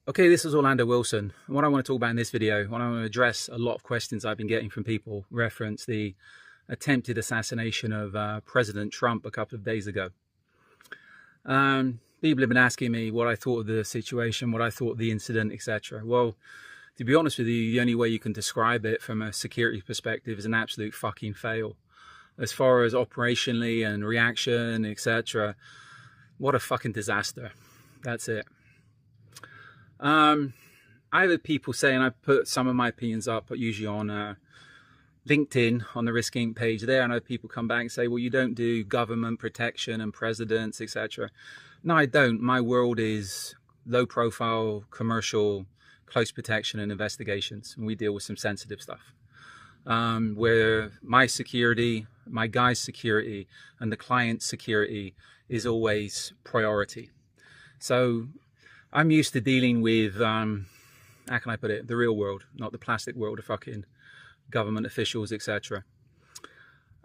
Okay, this is Orlando Wilson. What I want to talk about in this video, what I want to address a lot of questions I've been getting from people reference the attempted assassination of President Trump a couple of days ago. People have been asking me what I thought of the situation, what I thought of the incident, etc. Well, to be honest with you, the only way you can describe it from a security perspective is an absolute fucking fail. As far as operationally and reaction, etc., what a fucking disaster. That's it. I've had people say, and I put some of my opinions up, but usually on LinkedIn on the Risk Inc. page there, and I know people come back and say, well, you don't do government protection and presidents, etc. No, I don't. My world is low profile, commercial, close protection and investigations, and we deal with some sensitive stuff. Where my security, my guy's security, and the client's security is always priority. So I'm used to dealing with, how can I put it, the real world, not the plastic world of fucking government officials, etc.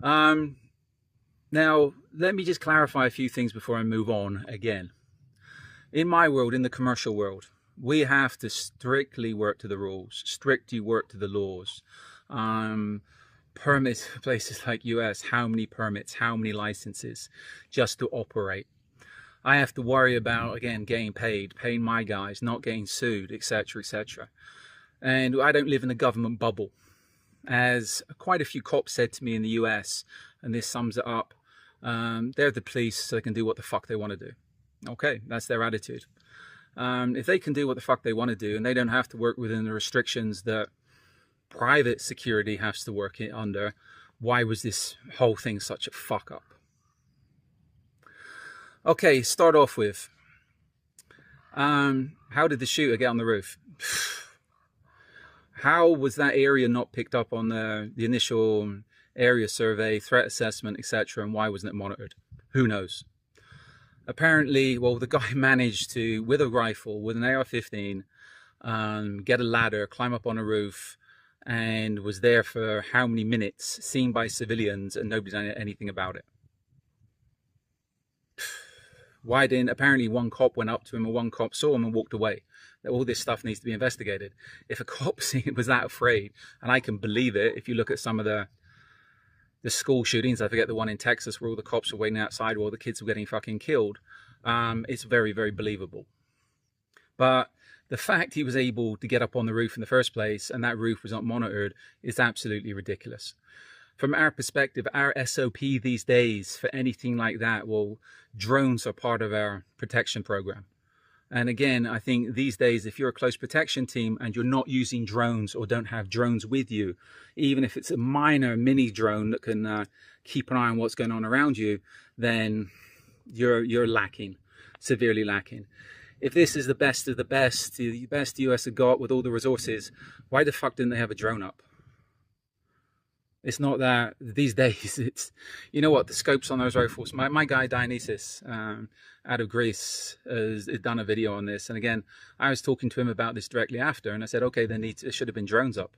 Now, let me just clarify a few things before I move on again. In my world, in the commercial world, we have to strictly work to the rules, strictly work to the laws. Permits, places like US, how many permits, how many licenses just to operate. I have to worry about, again, getting paid, paying my guys, not getting sued, etc., etc. And I don't live in a government bubble. As quite a few cops said to me in the US, and this sums it up, they're the police, so they can do what the fuck they want to do. Okay, that's their attitude. If they can do what the fuck they want to do, and they don't have to work within the restrictions that private security has to work it under, why was this whole thing such a fuck up? Okay, start off with, how did the shooter get on the roof? How was that area not picked up on the initial area survey, threat assessment, etc., and why wasn't it monitored? Who knows? Apparently, well, the guy managed to, with a rifle, with an AR-15, get a ladder, climb up on a roof, and was there for how many minutes, seen by civilians, and nobody's done anything about it. Why didn't, apparently one cop went up to him and one cop saw him and walked away. All this stuff needs to be investigated. If a cop was that afraid, and I can believe it, if you look at some of the school shootings, I forget the one in Texas where all the cops were waiting outside while the kids were getting fucking killed, it's very, very believable. But the fact he was able to get up on the roof in the first place and that roof was not monitored is absolutely ridiculous. From our perspective, our SOP these days for anything like that, well, drones are part of our protection program. And again, I think these days, if you're a close protection team and you're not using drones or don't have drones with you, even if it's a minor mini drone that can keep an eye on what's going on around you, then you're lacking, severely lacking. If this is the best of the best US have got with all the resources, why the fuck didn't they have a drone up? It's not that these days, it's, you know what, the scopes on those rifles. My guy Dionysus out of Greece has done a video on this. And again, I was talking to him about this directly after, and I said, okay, there should have been drones up.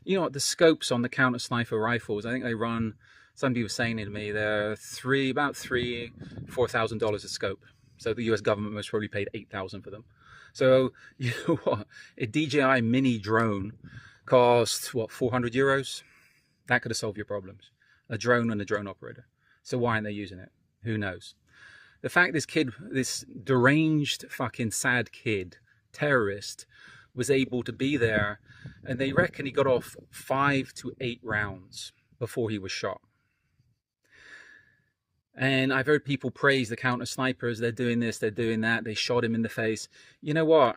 You know what, the scopes on the counter sniper rifles, I think they run, somebody was saying to me, they're about $4,000 a scope. So the US government most probably paid $8,000 for them. So, you know what, a DJI mini drone costs, what, 400 euros? That could have solved your problems. A drone and a drone operator. So why aren't they using it? Who knows? The fact this kid, this deranged fucking sad kid, terrorist, was able to be there, and they reckon he got off 5 to 8 rounds before he was shot. And I've heard people praise the counter snipers. They're doing this, they're doing that. They shot him in the face. You know what?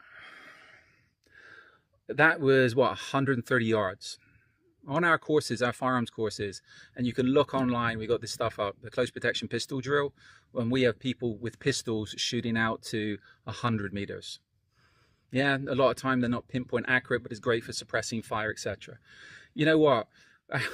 That was, what, 130 yards. On our courses, our firearms courses, and you can look online, we got this stuff up, the close protection pistol drill, when we have people with pistols shooting out to 100 meters. Yeah, a lot of time they're not pinpoint accurate, but it's great for suppressing fire, etc. You know what?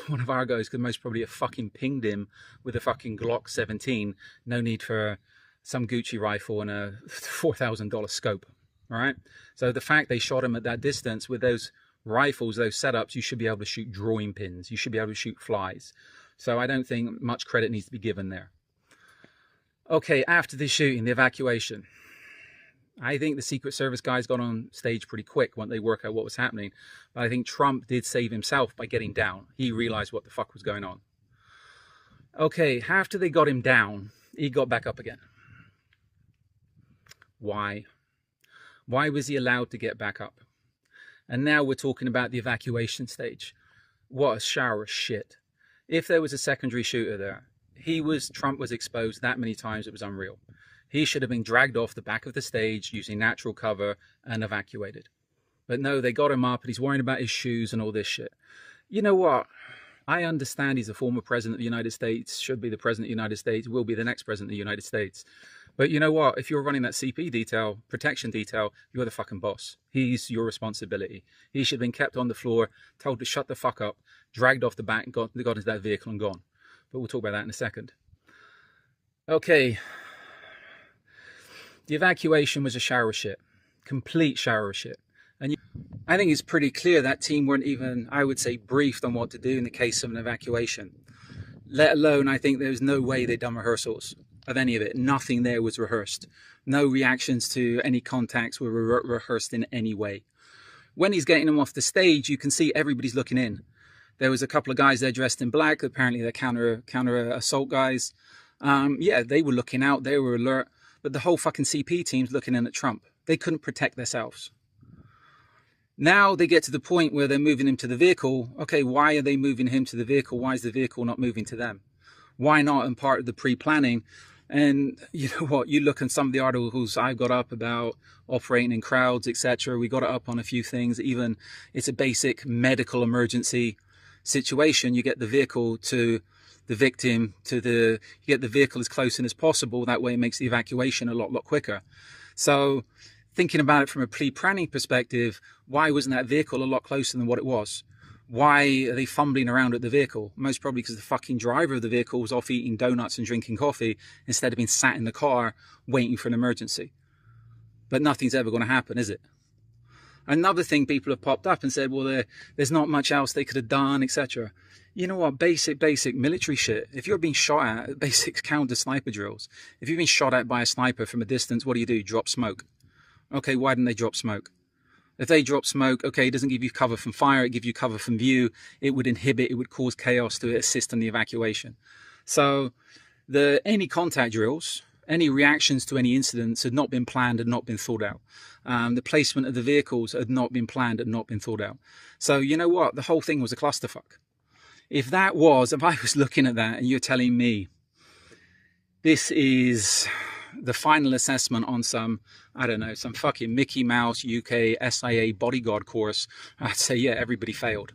One of our guys could most probably have fucking pinged him with a fucking Glock 17. No need for some Gucci rifle and a $4,000 scope. All right. So the fact they shot him at that distance with those rifles, those setups, you should be able to shoot drawing pins. You should be able to shoot flies. So I don't think much credit needs to be given there. Okay, after the shooting, the evacuation. I think the Secret Service guys got on stage pretty quick when they work out what was happening. But I think Trump did save himself by getting down. He realized what the fuck was going on. Okay, after they got him down, he got back up again. Why? Why was he allowed to get back up? And now we're talking about the evacuation stage. What a shower of shit. If there was a secondary shooter there, Trump was exposed that many times it was unreal. He should have been dragged off the back of the stage using natural cover and evacuated. But no, they got him up and he's worrying about his shoes and all this shit. You know what? I understand he's a former president of the United States, should be the president of the United States, will be the next president of the United States. But you know what? If you're running that CP detail, protection detail, you're the fucking boss. He's your responsibility. He should have been kept on the floor, told to shut the fuck up, dragged off the back, and got into that vehicle and gone. But we'll talk about that in a second. Okay. The evacuation was a shower of shit. Complete shower of shit. And I think it's pretty clear that team weren't even, I would say, briefed on what to do in the case of an evacuation. Let alone, I think there was no way they'd done rehearsals of any of it. Nothing there was rehearsed. No reactions to any contacts were rehearsed in any way. When he's getting them off the stage, you can see everybody's looking in. There was a couple of guys there dressed in black. Apparently they're counter assault guys. Yeah, they were looking out. They were alert. But the whole fucking CP team's looking in at Trump. They couldn't protect themselves. Now they get to the point where they're moving him to the vehicle. Okay, why are they moving him to the vehicle? Why is the vehicle not moving to them? Why not? And part of the pre-planning. And you know what? You look at some of the articles I've got up about operating in crowds, etc. We got it up on a few things. Even it's a basic medical emergency situation. You get the vehicle to the victim, you get the vehicle as close in as possible. That way it makes the evacuation a lot quicker. So thinking about it from a pre-planning perspective, why wasn't that vehicle a lot closer than what it was? Why are they fumbling around at the vehicle? Most probably because the fucking driver of the vehicle was off eating donuts and drinking coffee instead of being sat in the car waiting for an emergency. But nothing's ever going to happen, is it? Another thing, people have popped up and said, well, there's not much else they could have done, etc. You know what? Basic military shit. If you're being shot at, basic counter sniper drills. If you've been shot at by a sniper from a distance, what do? Drop smoke. Okay, why didn't they drop smoke? If they drop smoke, okay, it doesn't give you cover from fire, it gives you cover from view. It would inhibit, it would cause chaos to assist in the evacuation. So any contact drills, any reactions to any incidents had not been planned, had not been thought out. The placement of the vehicles had not been planned, had not been thought out. So you know what? The whole thing was a clusterfuck. If I was looking at that and you're telling me this is the final assessment on some, I don't know, some fucking Mickey Mouse UK SIA bodyguard course, I'd say, yeah, everybody failed.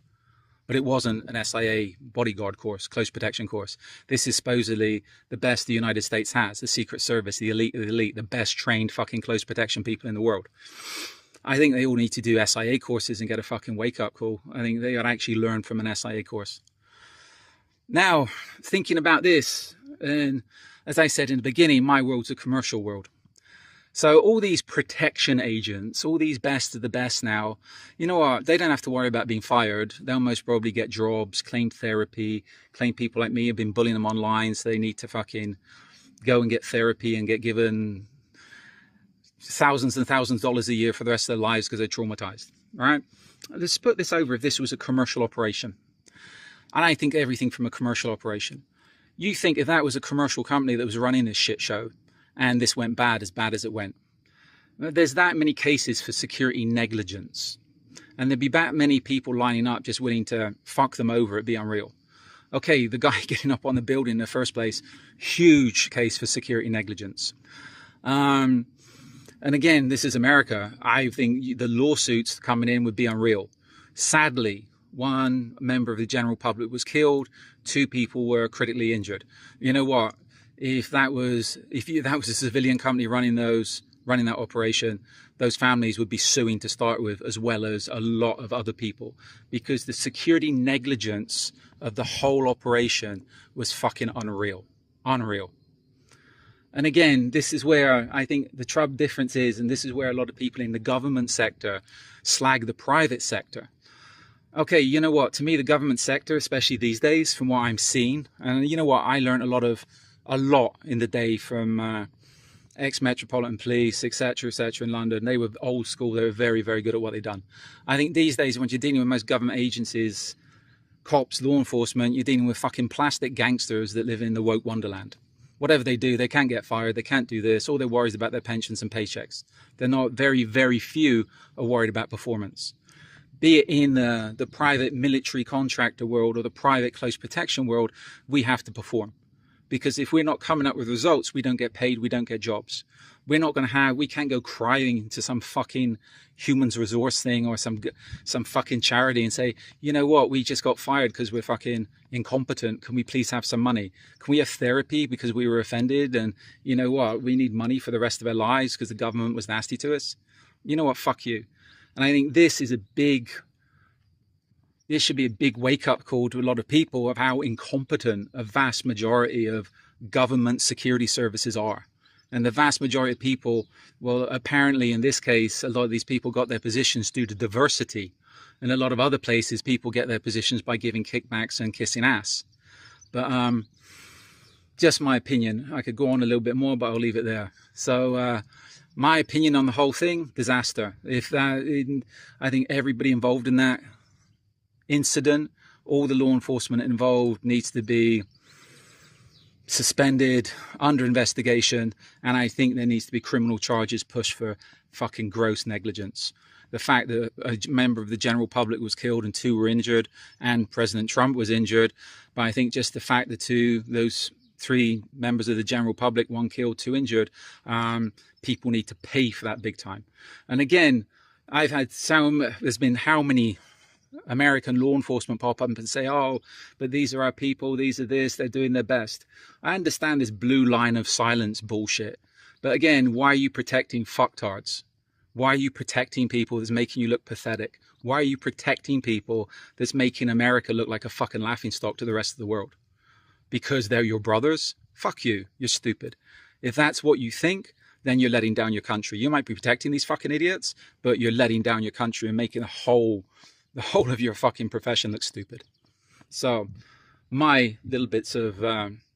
But it wasn't an SIA bodyguard course, close protection course. This is supposedly the best the United States has, the Secret Service, the elite of the elite, the best trained fucking close protection people in the world. I think they all need to do SIA courses and get a fucking wake-up call. I think they ought to actually learn from an SIA course. Now, thinking about this, and as I said in the beginning, my world's a commercial world. So all these protection agents, all these best of the best now, you know what? They don't have to worry about being fired. They'll most probably get jobs, claim therapy, claim people like me have been bullying them online, so they need to fucking go and get therapy and get given thousands and thousands of dollars a year for the rest of their lives because they're traumatized. All right? Let's put this over if this was a commercial operation. And I think everything from a commercial operation. You think if that was a commercial company that was running this shit show and this went bad as it went. There's that many cases for security negligence. And there'd be that many people lining up just willing to fuck them over. It'd be unreal. Okay, the guy getting up on the building in the first place, huge case for security negligence. And again, this is America. I think the lawsuits coming in would be unreal. Sadly, one member of the general public was killed. 2 people were critically injured. You know what? If that was a civilian company running that operation, those families would be suing to start with, as well as a lot of other people, because the security negligence of the whole operation was fucking unreal. And again, this is where I think the Trump difference is, and this is where a lot of people in the government sector slag the private sector. Okay, you know what? To me, the government sector, especially these days, from what I'm seeing, and you know what? I learned a lot in the day from ex-Metropolitan Police, etc., etc. in London. They were old school. They were very, very good at what they've done. I think these days, when you're dealing with most government agencies, cops, law enforcement, you're dealing with fucking plastic gangsters that live in the woke wonderland. Whatever they do, they can't get fired, they can't do this. All they're worried is about their pensions and paychecks. They're not, very, very few are worried about performance. Be it in the private military contractor world or the private close protection world, we have to perform. Because if we're not coming up with results, we don't get paid, we don't get jobs. We're not going to have, we can't go crying into some fucking human's resource thing or some fucking charity and say, you know what, we just got fired because we're fucking incompetent. Can we please have some money? Can we have therapy because we were offended? And you know what, we need money for the rest of our lives because the government was nasty to us. You know what, fuck you. And I think this is this should be a big wake-up call to a lot of people of how incompetent a vast majority of government security services are. And the vast majority of people, well, apparently in this case, a lot of these people got their positions due to diversity. In a lot of other places, people get their positions by giving kickbacks and kissing ass. But just my opinion. I could go on a little bit more, but I'll leave it there. So my opinion on the whole thing, disaster. I think everybody involved in that incident, all the law enforcement involved needs to be suspended, under investigation, and I think there needs to be criminal charges pushed for fucking gross negligence. The fact that a member of the general public was killed and 2 were injured, and President Trump was injured, but I think just the fact that those 3 members of the general public, 1 killed, 2 injured, people need to pay for that big time. And again, there's been how many American law enforcement pop up and say, oh, but these are our people, these are this, they're doing their best. I understand this blue line of silence bullshit. But again, why are you protecting fucktards? Why are you protecting people that's making you look pathetic? Why are you protecting people that's making America look like a fucking laughingstock to the rest of the world? Because they're your brothers? Fuck you, you're stupid. If that's what you think, then you're letting down your country. You might be protecting these fucking idiots, but you're letting down your country and making the whole of your fucking profession looks stupid. So my little bits of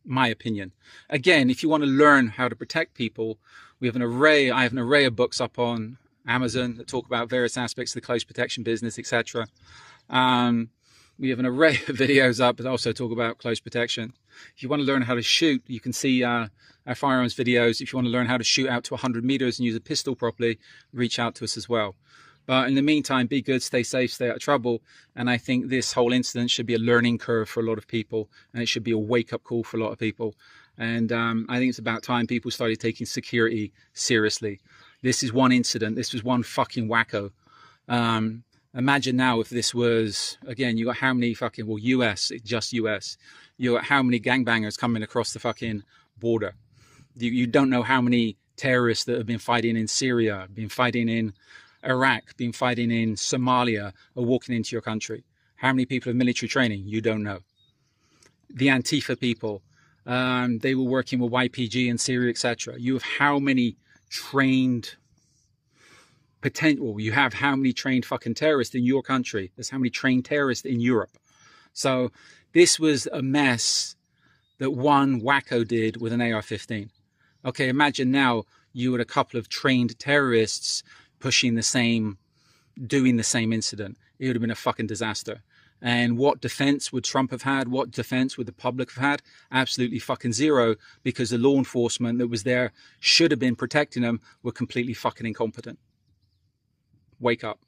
my opinion. Again, if you want to learn how to protect people, I have an array of books up on Amazon that talk about various aspects of the close protection business, etc. We have an array of videos up that also talk about close protection. If you want to learn how to shoot, you can see our firearms videos. If you want to learn how to shoot out to 100 meters and use a pistol properly, reach out to us as well. But in the meantime, be good, stay safe, stay out of trouble. And I think this whole incident should be a learning curve for a lot of people. And it should be a wake-up call for a lot of people. And I think it's about time people started taking security seriously. This is one incident. This was one fucking wacko. Imagine now if this was, again, you got how many fucking, well, US, just US. You got how many gangbangers coming across the fucking border. You don't know how many terrorists that have been fighting in Syria, been fighting in Iraq, been fighting in Somalia, are walking into your country. How many people have military training? You don't know. The Antifa people, they were working with YPG in Syria, etc. You have how many trained you have how many trained fucking terrorists in your country? There's how many trained terrorists in Europe. So this was a mess that one wacko did with an AR-15. Okay, imagine now you had a couple of trained terrorists pushing doing the same incident. It would have been a fucking disaster. And what defense would Trump have had? What defense would the public have had? Absolutely fucking zero, because the law enforcement that was there should have been protecting them were completely fucking incompetent. Wake up.